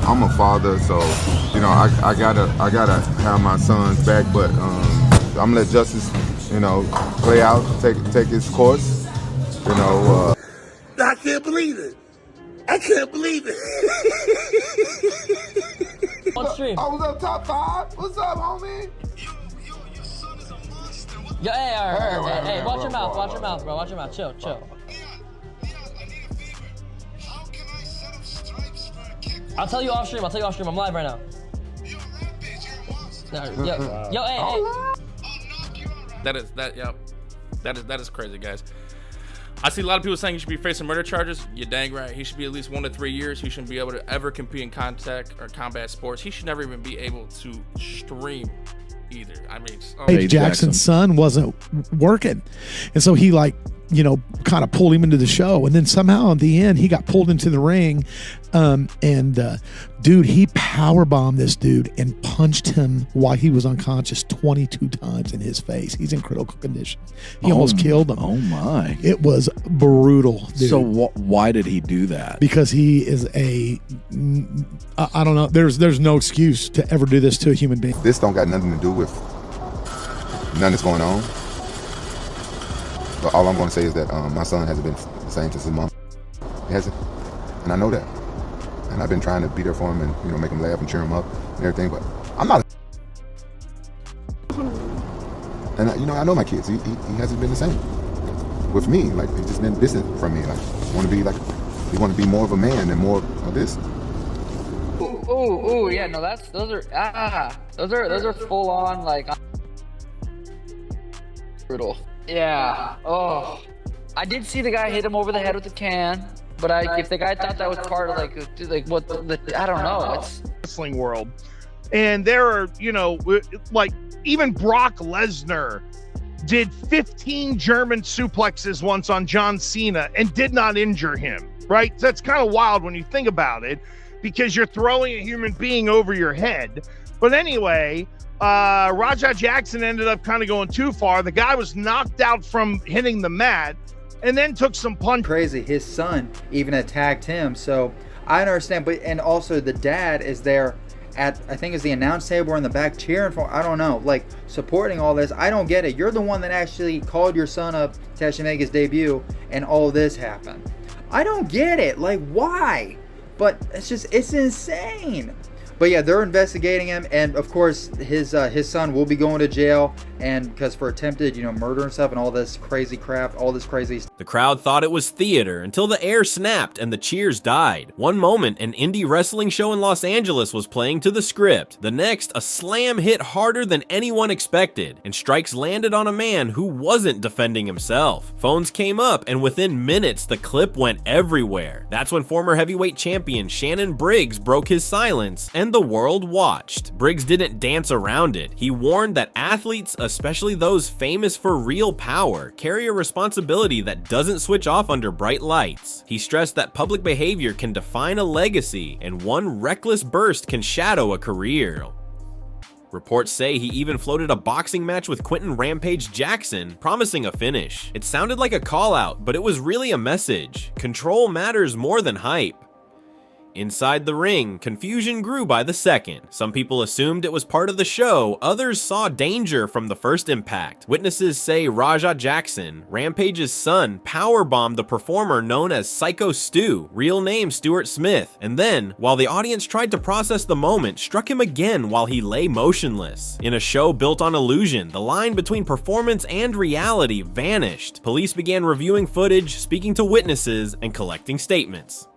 I'm a father, so you know I gotta have my son's back. But I'm gonna let justice, you know, play out, take its course. You know. I can't believe it. I can't believe it. On stream. I was up top 5. What's up, homie? Your son is a monster. Yo, hey, watch bro, your mouth, bro, watch your mouth, bro. Watch your mouth. Chill. Leon, I need a favor. How can I set up stripes for a kick? I'll tell you off stream. I'm live right now. Yo, Rampage, you're a monster. Yo, hey. I'll knock you out. That is crazy, guys. I see a lot of people saying he should be facing murder charges. You're dang right. He should be at least 1 to 3 years. He shouldn't be able to ever compete in contact or combat sports. He should never even be able to stream either. I mean, Jackson's son wasn't working, and so he kind of pulled him into the show, and then somehow at the end he got pulled into the ring, dude, he powerbombed this dude and punched him while he was unconscious 22 times in his face. He's in critical condition. He almost killed him. Oh my! It was brutal, dude. So why did he do that? Because he is I don't know. There's no excuse to ever do this to a human being. This don't got nothing to do with none that's going on. But all I'm going to say is that my son hasn't been the same since his mom. He hasn't, and I know that. And I've been trying to be there for him and, you know, make him laugh and cheer him up and everything. But I'm not. And you know, I know my kids. He hasn't been the same with me. Like, he's just been distant from me. Like, he want to be more of a man and more of this. Ooh, yeah, no, those are full on, like, brutal. Yeah. Oh, I did see the guy hit him over the head with the can, but if the guy thought that was part of like what I don't know. It's wrestling world, and there are, you know, like even Brock Lesnar did 15 German suplexes once on John Cena and did not injure him. Right? So that's kind of wild when you think about it, because you're throwing a human being over your head. But anyway, Raja Jackson ended up kind of going too far. The guy was knocked out from hitting the mat and then took some punch. Crazy. His son even attacked him. So I understand. But and also the dad is there at, I think, is the announce table or in the back cheering for, I don't know, like supporting all this. I don't get it. You're the one that actually called your son up to actually make his debut and all this happened. I don't get it. Like, why? But it's insane. But yeah, they're investigating him, and of course his son will be going to jail, and because for attempted, murder and stuff, and all this crazy crap, all this crazy. The crowd thought it was theater until the air snapped and the cheers died. One moment, an indie wrestling show in Los Angeles was playing to the script. The next, a slam hit harder than anyone expected, and strikes landed on a man who wasn't defending himself. Phones came up, and within minutes, the clip went everywhere. That's when former heavyweight champion Shannon Briggs broke his silence, and the world watched. Briggs didn't dance around it. He warned that athletes, especially those famous for real power, carry a responsibility that doesn't switch off under bright lights. He stressed that public behavior can define a legacy, and one reckless burst can shadow a career. Reports say he even floated a boxing match with Quentin Rampage Jackson, promising a finish. It sounded like a call-out, but it was really a message. Control matters more than hype. Inside the ring, confusion grew by the second. Some people assumed it was part of the show, others saw danger from the first impact. Witnesses say Raja Jackson, Rampage's son, powerbombed the performer known as Syko Stu, real name Stuart Smith, and then, while the audience tried to process the moment, struck him again while he lay motionless. In a show built on illusion, the line between performance and reality vanished. Police began reviewing footage, speaking to witnesses, and collecting statements.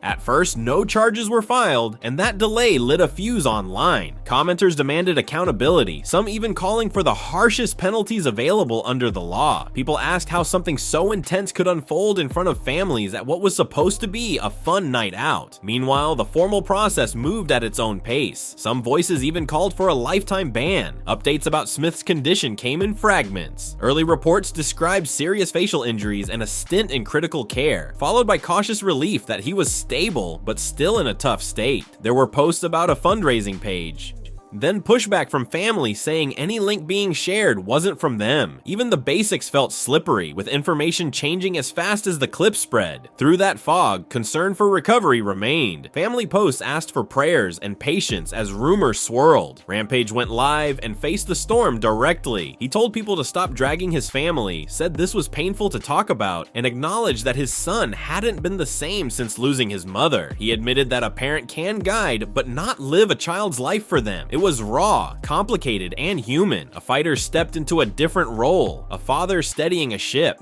At first, no charges were filed, and that delay lit a fuse online. Commenters demanded accountability, some even calling for the harshest penalties available under the law. People asked how something so intense could unfold in front of families at what was supposed to be a fun night out. Meanwhile, the formal process moved at its own pace. Some voices even called for a lifetime ban. Updates about Smith's condition came in fragments. Early reports described serious facial injuries and a stint in critical care, followed by cautious relief that he was stable, but still in a tough state. There were posts about a fundraising page, Then pushback from family saying any link being shared wasn't from them. Even the basics felt slippery, with information changing as fast as the clip spread. Through that fog, concern for recovery remained. Family posts asked for prayers and patience as rumors swirled. Rampage went live and faced the storm directly. He told people to stop dragging his family, said this was painful to talk about, and acknowledged that his son hadn't been the same since losing his mother. He admitted that a parent can guide, but not live a child's life for them. It was raw, complicated, and human. A fighter stepped into a different role, a father steadying a ship.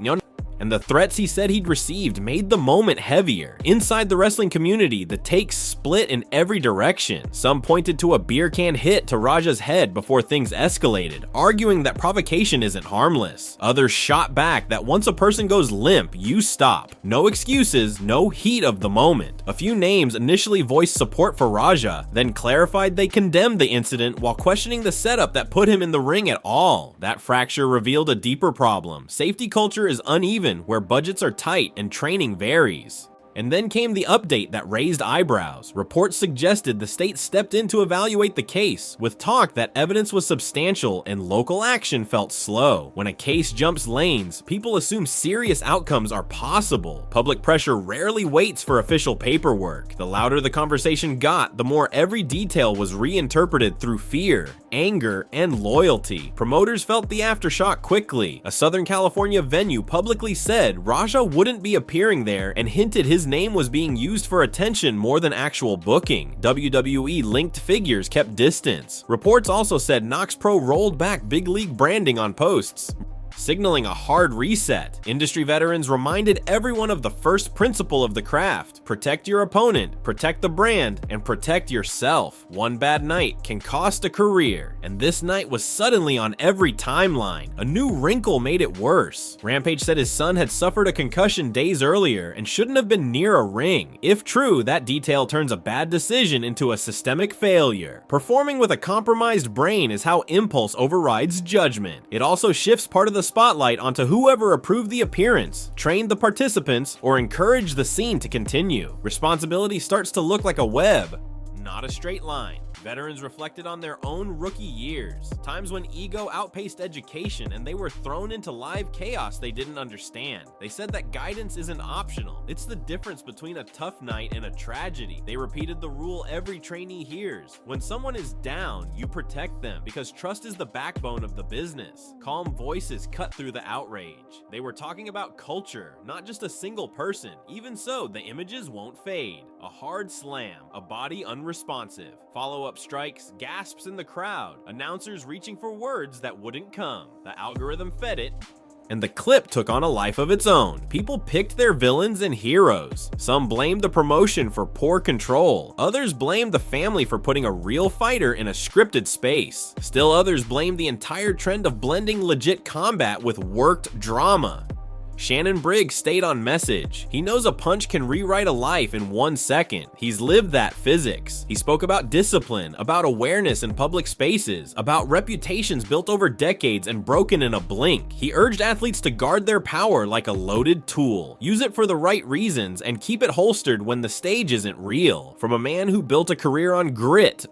And the threats he said he'd received made the moment heavier. Inside the wrestling community, the takes split in every direction. Some pointed to a beer can hit to Raja's head before things escalated, arguing that provocation isn't harmless. Others shot back that once a person goes limp, you stop. No excuses, no heat of the moment. A few names initially voiced support for Raja, then clarified they condemned the incident while questioning the setup that put him in the ring at all. That fracture revealed a deeper problem. Safety culture is uneven, where budgets are tight and training varies. And then came the update that raised eyebrows. Reports suggested the state stepped in to evaluate the case, with talk that evidence was substantial and local action felt slow. When a case jumps lanes, people assume serious outcomes are possible. Public pressure rarely waits for official paperwork. The louder the conversation got, the more every detail was reinterpreted through fear, anger, and loyalty. Promoters felt the aftershock quickly. A Southern California venue publicly said Raja wouldn't be appearing there and hinted his name was being used for attention more than actual booking. WWE linked figures kept distance. Reports also said Knox Pro rolled back big league branding on posts, signaling a hard reset. Industry veterans reminded everyone of the first principle of the craft: protect your opponent, protect the brand, and protect yourself. One bad night can cost a career, and this night was suddenly on every timeline. A new wrinkle made it worse. Rampage said his son had suffered a concussion days earlier and shouldn't have been near a ring. If true, that detail turns a bad decision into a systemic failure. Performing with a compromised brain is how impulse overrides judgment. It also shifts part of the spotlight onto whoever approved the appearance, trained the participants, or encouraged the scene to continue. Responsibility starts to look like a web, not a straight line. Veterans reflected on their own rookie years, times when ego outpaced education and they were thrown into live chaos they didn't understand. They said that guidance isn't optional. It's the difference between a tough night and a tragedy. They repeated the rule every trainee hears: when someone is down, you protect them, because trust is the backbone of the business. Calm voices cut through the outrage. They were talking about culture, not just a single person. Even so, the images won't fade. A hard slam, a body unresponsive, follow-up strikes, gasps in the crowd, announcers reaching for words that wouldn't come. The algorithm fed it, and the clip took on a life of its own. People picked their villains and heroes. Some blamed the promotion for poor control. Others blamed the family for putting a real fighter in a scripted space. Still others blamed the entire trend of blending legit combat with worked drama. Shannon Briggs stayed on message. He knows a punch can rewrite a life in 1 second. He's lived that physics. He spoke about discipline, about awareness in public spaces, about reputations built over decades and broken in a blink. He urged athletes to guard their power like a loaded tool. Use it for the right reasons and keep it holstered when the stage isn't real. From a man who built a career on grit,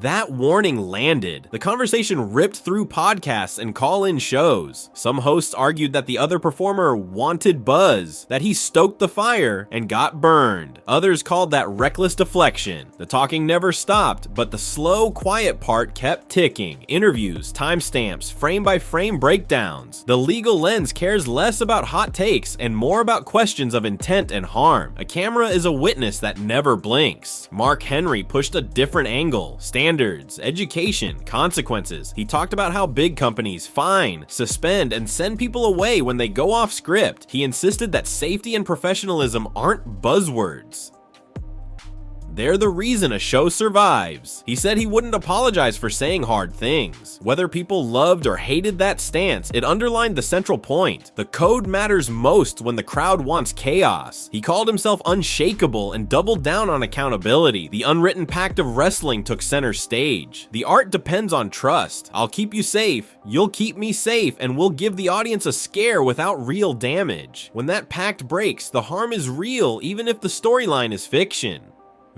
that warning landed. The conversation ripped through podcasts and call-in shows. Some hosts argued that the other performer wanted buzz, that he stoked the fire and got burned. Others called that reckless deflection. The talking never stopped, but the slow, quiet part kept ticking. Interviews, timestamps, frame-by-frame breakdowns. The legal lens cares less about hot takes and more about questions of intent and harm. A camera is a witness that never blinks. Mark Henry pushed a different angle. Standards, education, consequences. He talked about how big companies fine, suspend, and send people away when they go off script. He insisted that safety and professionalism aren't buzzwords. They're the reason a show survives. He said he wouldn't apologize for saying hard things. Whether people loved or hated that stance, it underlined the central point. The code matters most when the crowd wants chaos. He called himself unshakable and doubled down on accountability. The unwritten pact of wrestling took center stage. The art depends on trust. I'll keep you safe, you'll keep me safe, and we'll give the audience a scare without real damage. When that pact breaks, the harm is real even if the storyline is fiction.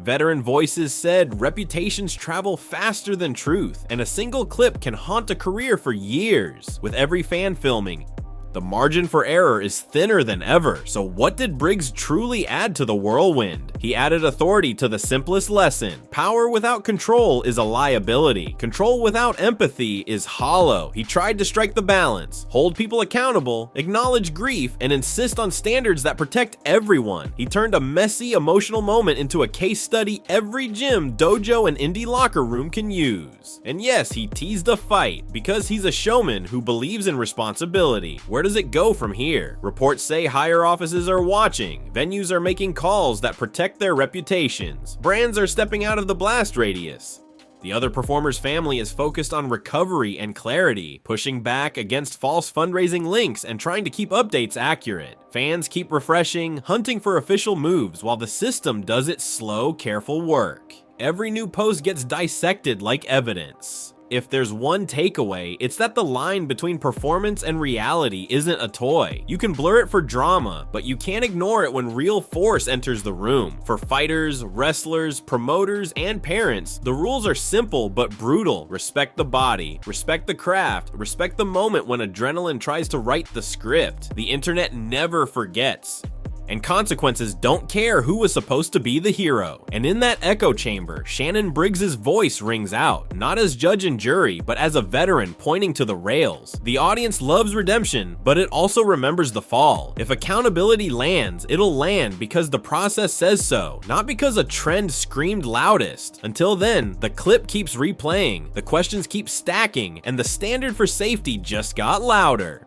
Veteran voices said reputations travel faster than truth, and a single clip can haunt a career for years. With every fan filming, the margin for error is thinner than ever. So what did Briggs truly add to the whirlwind? He added authority to the simplest lesson. Power without control is a liability. Control without empathy is hollow. He tried to strike the balance, hold people accountable, acknowledge grief, and insist on standards that protect everyone. He turned a messy, emotional moment into a case study every gym, dojo, and indie locker room can use. And yes, he teased a fight because he's a showman who believes in responsibility. Where does it go from here? Reports say higher offices are watching, venues are making calls that protect their reputations, brands are stepping out of the blast radius. The other performer's family is focused on recovery and clarity, pushing back against false fundraising links and trying to keep updates accurate. Fans keep refreshing, hunting for official moves, while the system does its slow, careful work. Every new post gets dissected like evidence. If there's one takeaway, it's that the line between performance and reality isn't a toy. You can blur it for drama, but you can't ignore it when real force enters the room. For fighters, wrestlers, promoters, and parents, the rules are simple but brutal. Respect the body, respect the craft, respect the moment when adrenaline tries to write the script. The internet never forgets. And consequences don't care who was supposed to be the hero. And in that echo chamber, Shannon Briggs' voice rings out, not as judge and jury, but as a veteran pointing to the rails. The audience loves redemption, but it also remembers the fall. If accountability lands, it'll land because the process says so, not because a trend screamed loudest. Until then, the clip keeps replaying, the questions keep stacking, and the standard for safety just got louder.